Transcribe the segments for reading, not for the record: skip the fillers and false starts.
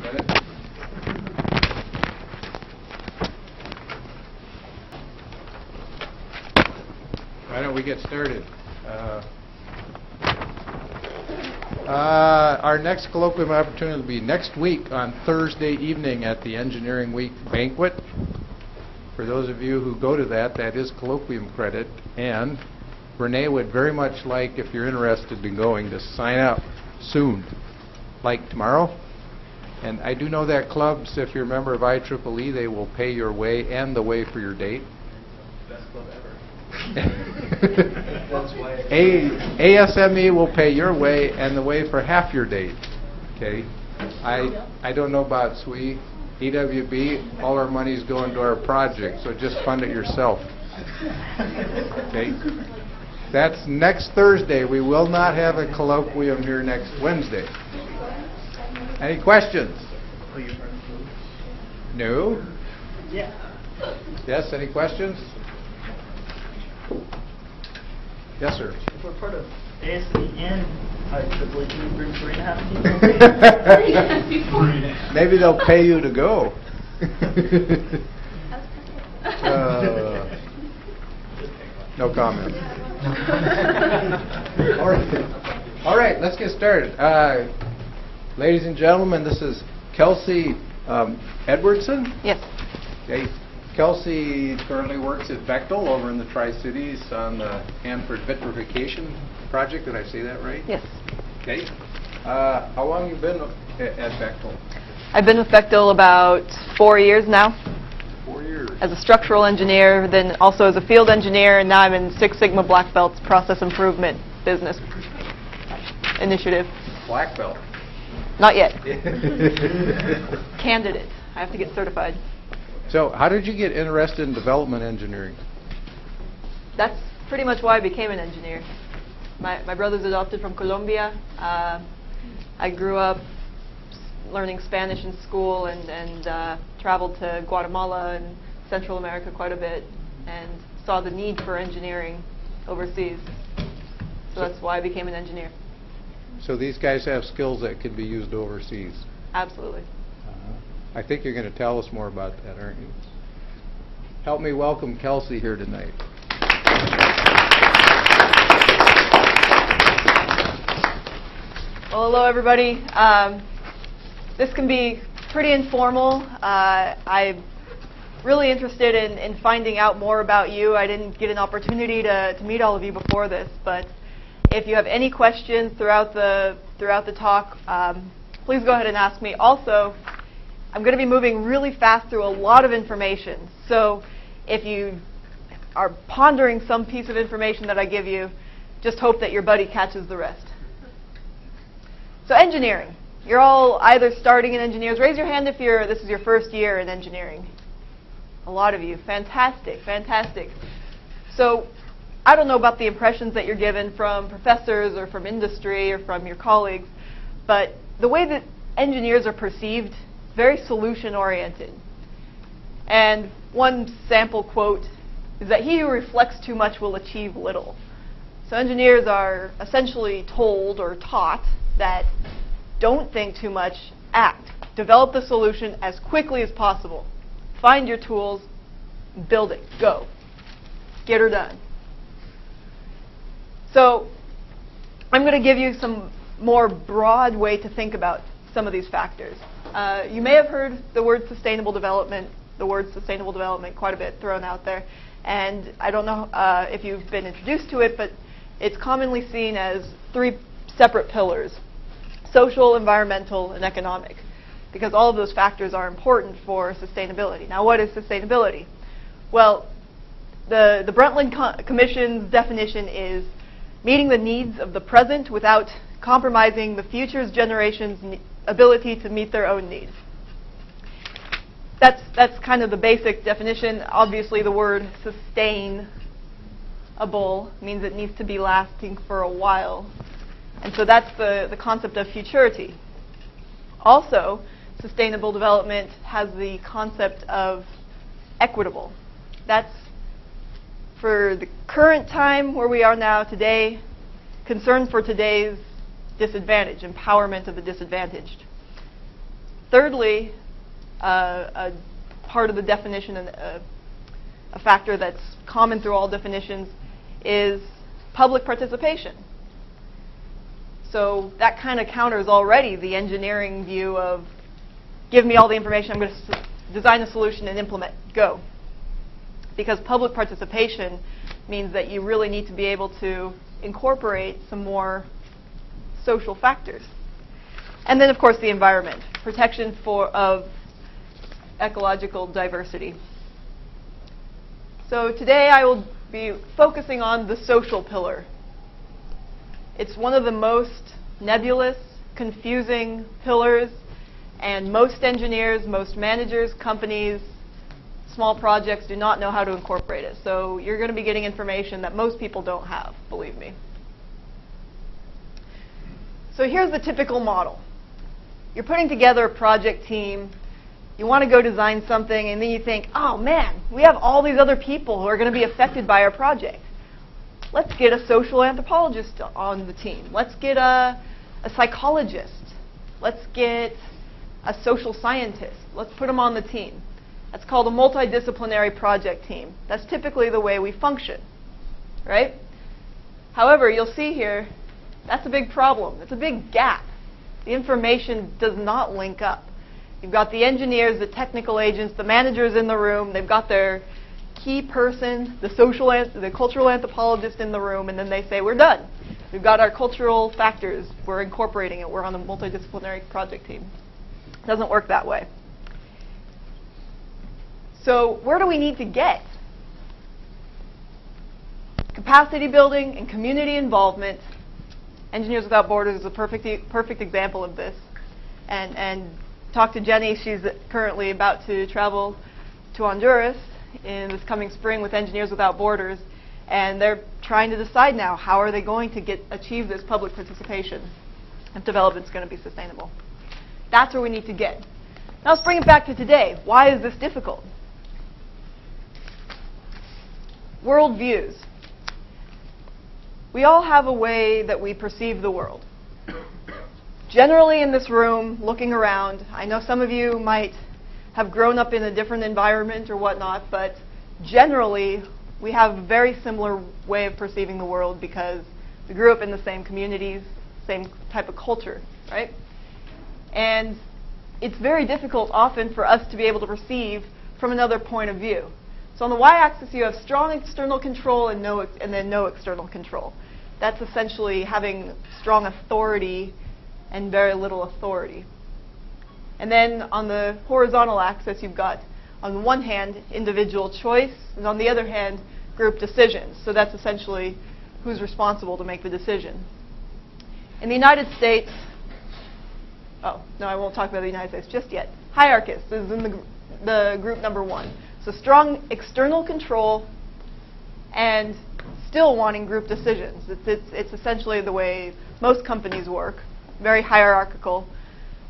minute. Why don't we get started? Our next colloquium opportunity will be next week on Thursday evening at the Engineering Week banquet. For those of you who go to that, that is colloquium credit. And Renee would very much like, if you're interested in going, to sign up soon, like tomorrow. And I do know that clubs, if you're a member of IEEE, they will pay your way and the way for your date. Best club ever. ASME will pay your way and the way for half your date. Okay, I don't know about SWE, EWB. All our money's going to our project, so just fund it yourself. Okay, that's next Thursday. We will not have a colloquium here next Wednesday. Any questions? No? Yeah. Yes. Any questions? Yes, sir. If we're part of ASME and IEEE, can we bring 3.5 people? Maybe they'll pay you to go. No comment. All right, let's get started. Ladies and gentlemen, this is Kelsey Edwardsen. Yes. Okay. Kelsey currently works at Bechtel over in the Tri-Cities on the Hanford vitrification project. Did I say that right? Yes. Okay. How long have you been at Bechtel? I've been with Bechtel about 4 years now. 4 years. As a structural engineer, then also as a field engineer, and now I'm in Six Sigma Black Belt's process improvement business initiative. Black belt. Not yet. Candidate. I have to get certified. So how did you get interested in development engineering? That's pretty much why I became an engineer. My brother's adopted from Colombia. I grew up learning Spanish in school and traveled to Guatemala and Central America quite a bit and saw the need for engineering overseas. So that's why I became an engineer. So these guys have skills that can be used overseas. Absolutely. I think you're going to tell us more about that, aren't you? Help me welcome Kelsey here tonight. Well, hello, everybody. This can be pretty informal. I'm really interested in finding out more about you. I didn't get an opportunity to meet all of you before this, but if you have any questions throughout the talk, please go ahead and ask me. Also, I'm going to be moving really fast through a lot of information. So if you are pondering some piece of information that I give you, just hope that your buddy catches the rest. So engineering. You're all either starting in engineers. Raise your hand if this is your first year in engineering. A lot of you. Fantastic, fantastic. So I don't know about the impressions that you're given from professors or from industry or from your colleagues, but the way that engineers are perceived, very solution-oriented. And one sample quote is that he who reflects too much will achieve little. So engineers are essentially told or taught that don't think too much, act. Develop the solution as quickly as possible. Find your tools, build it, go. Get her done. So I'm going to give you some more broad way to think about some of these factors. You may have heard the word sustainable development quite a bit thrown out there. And I don't know if you've been introduced to it, but it's commonly seen as 3 separate pillars: social, environmental, and economic, because all of those factors are important for sustainability. Now, what is sustainability? Well, the Brundtland Commission's definition is meeting the needs of the present without compromising the future's generations' ability to meet their own needs. That's kind of the basic definition. Obviously, the word sustainable means it needs to be lasting for a while. And so that's the concept of futurity. Also, sustainable development has the concept of equitable. That's for the current time where we are now today, concern for today's disadvantage, empowerment of the disadvantaged. Thirdly, a part of the definition and a factor that's common through all definitions is public participation. So that kind of counters already the engineering view of give me all the information, I'm going to design a solution and implement, go. Because public participation means that you really need to be able to incorporate some more social factors. And then, of course, the environment, protection of ecological diversity. So today I will be focusing on the social pillar. It's one of the most nebulous, confusing pillars, and most engineers, most managers, companies, small projects do not know how to incorporate it. So you're going to be getting information that most people don't have, believe me. So here's the typical model. You're putting together a project team. You want to go design something, and then you think, oh man, we have all these other people who are going to be affected by our project. Let's get a social anthropologist on the team. Let's get a psychologist. Let's get a social scientist. Let's put them on the team. That's called a multidisciplinary project team. That's typically the way we function, right? However, you'll see here, that's a big problem. It's a big gap. The information does not link up. You've got the engineers, the technical agents, the managers in the room. They've got their key person, the cultural anthropologist in the room, and then they say, we're done. We've got our cultural factors. We're incorporating it. We're on a multidisciplinary project team. It doesn't work that way. So where do we need to get? Capacity building and community involvement. Engineers Without Borders is a perfect example of this. And talk to Jenny. She's currently about to travel to Honduras in this coming spring with Engineers Without Borders. And they're trying to decide now, how are they going to achieve this public participation if development's going to be sustainable? That's where we need to get. Now let's bring it back to today. Why is this difficult? Worldviews. We all have a way that we perceive the world. Generally in this room, looking around, I know some of you might have grown up in a different environment or whatnot, but generally we have a very similar way of perceiving the world because we grew up in the same communities, same type of culture, right? And it's very difficult often for us to be able to perceive from another point of view. So on the y-axis you have strong external control and then no external control. That's essentially having strong authority and very little authority. And then on the horizontal axis you've got, on the one hand, individual choice, and on the other hand, group decisions. So that's essentially who's responsible to make the decision. In the United States, oh, no, I won't talk about the United States just yet. Hierarchist is in the group number 1. So strong external control and still wanting group decisions. It's essentially the way most companies work, very hierarchical.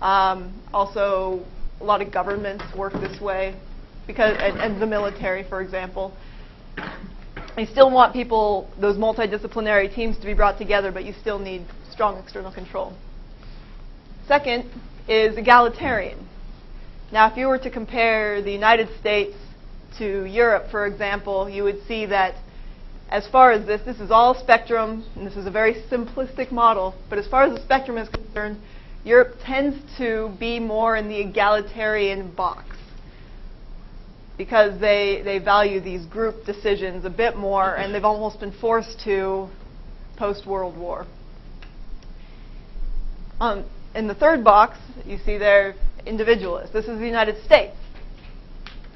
Also, a lot of governments work this way, and the military, for example. You still want people, those multidisciplinary teams to be brought together, but you still need strong external control. Second is egalitarian. Now, if you were to compare the United States to Europe, for example, you would see that as far as this is all spectrum, and this is a very simplistic model, but as far as the spectrum is concerned, Europe tends to be more in the egalitarian box because they value these group decisions a bit more, and they've almost been forced to post-World War. In the third box, you see there, individualist. This is the United States.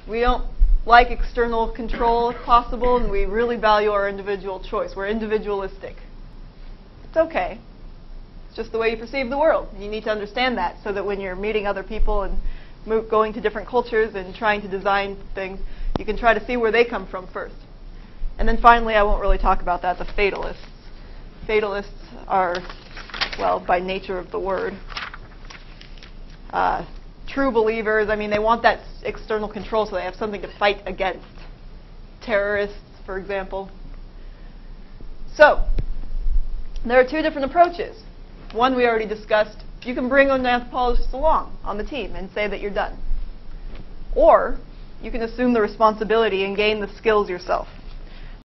We don't like external control if possible, and we really value our individual choice. We're individualistic. It's okay. It's just the way you perceive the world. And you need to understand that so that when you're meeting other people and going to different cultures and trying to design things, you can try to see where they come from first. And then finally, I won't really talk about that, the fatalists. Fatalists are, well, by nature of the word, true believers. I mean, they want that external control so they have something to fight against. Terrorists, for example. So, there are two different approaches. One we already discussed, you can bring an anthropologist along on the team and say that you're done. Or you can assume the responsibility and gain the skills yourself.